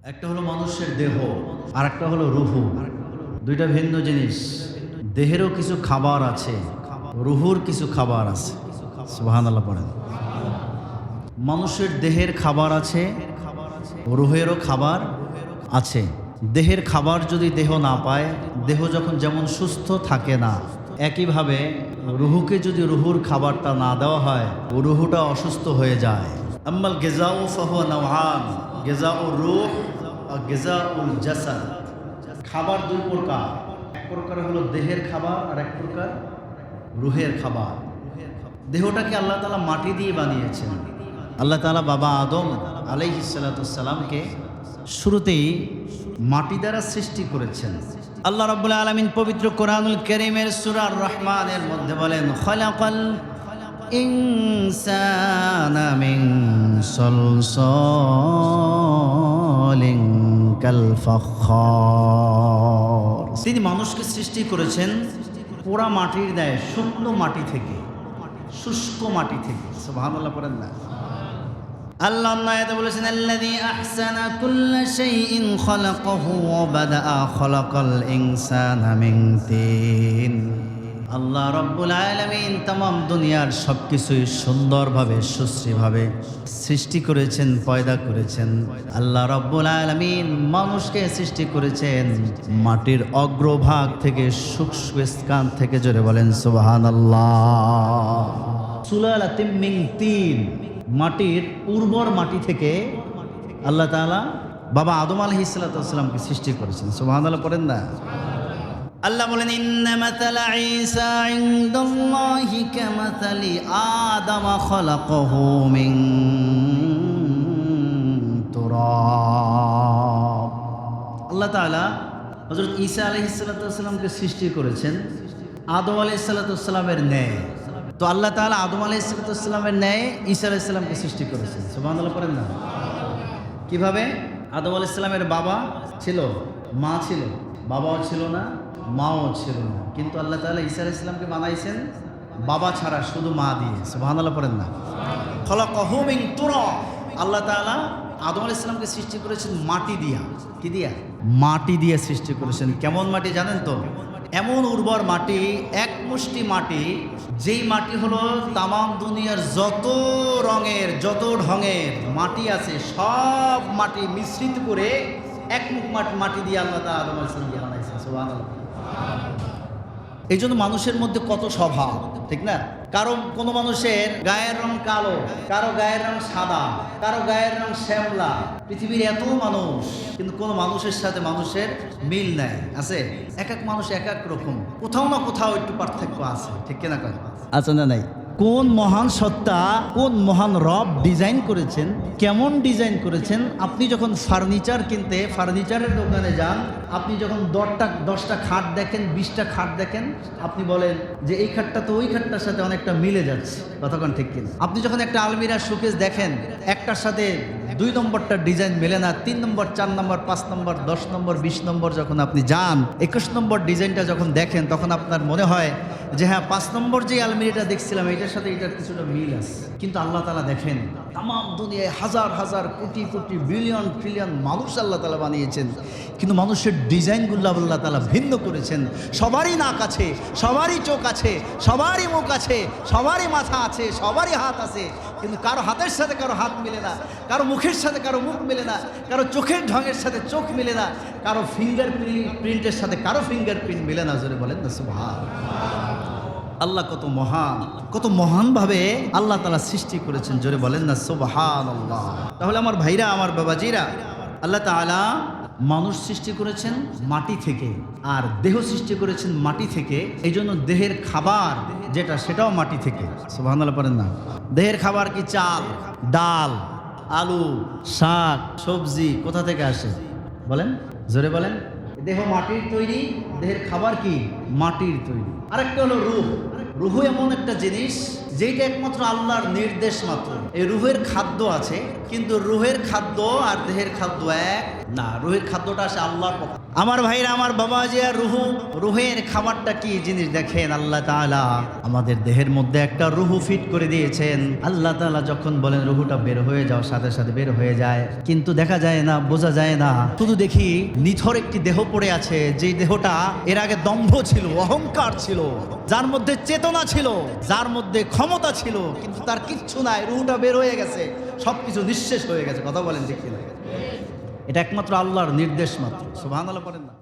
একটা হলো মানুষের দেহ, আর একটা হলো রুহু। দুইটা ভিন্ন জিনিস। দেহেরও কিছু খাবার আছে, রুহুর কিছু খাবার আছে। সুবহানাল্লাহ পড়েন। মানুষের দেহের খাবার আছে, রুহেরও খাবার আছে। দেহের খাবার যদি দেহ না পায়, দেহ যখন যেমন সুস্থ থাকে না, একইভাবে রুহুকে যদি রুহুর খাবারটা না দেওয়া হয়, রুহুটা অসুস্থ হয়ে যায়। আম্মাল গিজাউ ফাহুয়া নাওআন, গিজাউর রূহ আর গিজাউল জাসাদ। খাবার দুই প্রকার, এক প্রকার হলো দেহের খাবার আর এক প্রকার রুহের খাবার। দেহটাকে আল্লাহ তাআলা মাটি দিয়ে বানিয়েছেন। আল্লাহ তাআলা বাবা আদম আলাইহিস সালাতুস সালামকে শুরুতেই মাটি দ্বারা সৃষ্টি করেছেন। আল্লাহ রাব্বুল আলামিন পবিত্র কোরআনুল কারীমের সূরা আর রহমানের মধ্যে বলেন, খালাকাল ইনসানা মিন সলসালিন কাল ফাখখার। তিনি মানুষকে সৃষ্টি করেছেন পোড়া মাটির ন্যায়, শুকনো মাটি থেকে, শুষ্ক মাটি থেকে। সুবহানাল্লাহ পড়েন না। আল্লাহ আয়াতে বলেছেন, আল্লাযী আহসানা কুল্লা শাইইন খালাকাহু ওয়া বাদাআ খালাকাল ইনসানা মিন তিন। আল্লাহ রাব্বুল আলামিন तमाम দুনিয়ার সবকিছুই সুন্দরভাবে সুশ্রীভাবে সৃষ্টি করেছেন, পয়দা করেছেন। আল্লাহ রাব্বুল আলামিন মানুষকে সৃষ্টি করেছেন মাটির অগ্রভাগ থেকে, সূক্ষ্ম স্থান থেকে। জোরে বলেন সুবহানাল্লাহ। সুলালাতিম মিন তিন, মাটির উর্বর মাটি থেকে আল্লাহ তাআলা বাবা আদম আলাইহিস সালামকে সৃষ্টি করেছেন। সুবহানাল্লাহ পড়েন না। আল্লাহ বলেন, ইন্না মাতালা ঈসা ইনদাল্লাহি কামাতালি আদম খালাকাহু মিন তুরাব। আল্লাহ তাআলা হযরত ঈসা আলাইহিস সালামকে সৃষ্টি করেছেন আদম আলাইহিস সালামের ন্যায়। তো আল্লাহ তাআলা আদম আলাইহিস সালামের ন্যায় ঈসা আলাইহিস সালামকে সৃষ্টি করেছেন। সুবহানাল্লাহ পড়েন না। কিভাবে? আদম আলাইহিস সালামের বাবা ছিল, মা ছিল, বাবাও ছিল না, মাও ছিল না, কিন্তু আল্লাহ তাআলা ঈসা আলাইহিস সালামকে বানাইছেন বাবা ছাড়া, শুধু মা দিয়ে। সুবহানাল্লাহ পড়েন না। খালাকাহু মিন তুরাব। আল্লাহ তাআলা আদম আলাইহিস সালামকে সৃষ্টি করেছেন মাটি দিয়া। কি দিয়া? মাটি দিয়ে সৃষ্টি করেছেন। কেমন মাটি জানেন তো? এমন উর্বর মাটি, এক মুষ্টি মাটি, যেই মাটি হলো তামাম দুনিয়ার যত রঙের, যত ঢঙের মাটি আছে, সব মাটি মিশ্রিত করে এক মুখ মাটি দিয়ে আল্লাহ তাআলা আদম আলাইহিস সালামকে বানাইছেন। সুবহানাল্লাহ। এই জন্য মানুষের মধ্যে কত স্বভাব, ঠিক না? কারো কোনো মানুষের গায়ের রং কালো, কারো গায়ের রং সাদা, কারো গায়ের রং শ্যামলা। পৃথিবীর এত মানুষ, কিন্তু কোনো মানুষের সাথে মানুষের মিল নাই। আছে? এক এক মানুষ এক এক রকম, কোথাও না কোথাও একটু পার্থক্য আছে, ঠিক কিনা? আছে না নাই? কোন মহান সত্তা, কোন মহান রব ডিজাইন করেছেন, কেমন ডিজাইন করেছেন? আপনি যখন ফার্নিচার কিনতে ফার্নিচারের দোকানে যান, আপনি যখন 10টা খাট দেখেন, 20টা খাট দেখেন, আপনি বলেন যে এই খাটটা তো ওই খাটটার সাথে অনেকটা মিলে যাচ্ছে। কতক্ষণ ঠিক কিনা? আপনি যখন একটা আলমিরার শোকেস দেখেন, একটার সাথে 2 নম্বরটার ডিজাইন মেলে না, 3 নম্বর, 4 নম্বর, 5 নম্বর, 10 নম্বর, 20 নম্বর যখন আপনি যান, 21 নম্বর ডিজাইনটা যখন দেখেন, তখন আপনার মনে হয় যে হ্যাঁ, 5 নম্বর যে আলমিরাটা দেখছিলাম এটার সাথে এটার কিছুটা মিল আছে। কিন্তু আল্লাহ তাআলা দেখেন, তামাম দুনিয়ায় হাজার হাজার কোটি কোটি বিলিয়ন ট্রিলিয়ন মানুষ আল্লাহ তাআলা বানিয়েছেন, কিন্তু মানুষের ডিজাইনগুলো আল্লাহ তাআলা ভিন্ন করেছেন। সবারই নাক আছে, সবারই চোখ আছে, সবারই মুখ আছে, সবারই মাথা আছে, সবারই হাত আছে, কিন্তু কারো হাতের সাথে কারো হাত মিলে না, কারো মুখের সাথে কারো মুখ মিলে না, কারো চোখের ঢঙের সাথে চোখ মিলে না, কারো ফিঙ্গার প্রিন্টের সাথে কারো ফিঙ্গার প্রিন্ট মিলে না। জোরে বলেন না সুবহানাল্লাহ। আল্লাহ কত মহান, কত মহানভাবে আল্লাহ তাআলা সৃষ্টি করেছেন। জোরে বলেন না সুবহানাল্লাহ। তাহলে আমার ভাইরা, আমার বাবাজিরা, আল্লাহ তাআলা মানুষ সৃষ্টি করেছেন মাটি থেকে, আর দেহ সৃষ্টি করেছেন মাটি থেকে। এই জন্য দেহের খাবার যেটা, সেটাও মাটি থেকে। সুবহানাল্লাহ পড়েন না। দেহের খাবার কি? চাল, ডাল, আলু, শাক, সবজি। কোথা থেকে আসে বলেন? জোরে বলেন। দেহ মাটির তৈরি, দেহের খাবার কি? মাটির তৈরি। আরেকটা হলো রূহ। রুহু এমন একটা জিনিস যেটা একমাত্র আল্লাহর নির্দেশ মাত্র। এই রুহের খাদ্য আছে, কিন্তু রুহের খাদ্য আর দেহের খাদ্য এক না। রুহের খাদ্যটা আসে আল্লাহর পক্ষ। আমার ভাইরা, আমার বাবা যে রুহের খাবারটা কি জিনিস দেখেন, আল্লাহ তাআলা আমাদের দেহের মধ্যে একটা রুহু ফিট করে দিয়েছেন। আল্লাহ তাআলা যখন বলেন রুহুটা বের হয়ে যাও, সাথে সাথে বের হয়ে যায়, কিন্তু দেখা যায় না, বোঝা যায় না। শুধু দেখি নিথর একটি দেহ পড়ে আছে, যে দেহটা এর আগে দম্ভ ছিল, অহংকার ছিল, যার মধ্যে চেতনা ছিল, যার মধ্যে ক্ষমতা ছিল, কিন্তু তার কিচ্ছু নাই। রুহুটা বের হয়ে গেছে, সবকিছু নিঃশেষ হয়ে গেছে। কথা বলেন ঠিক কিনা? এটা একমাত্র আল্লাহর নির্দেশ মাত্র। সুবহানাল্লাহ পড়েন না।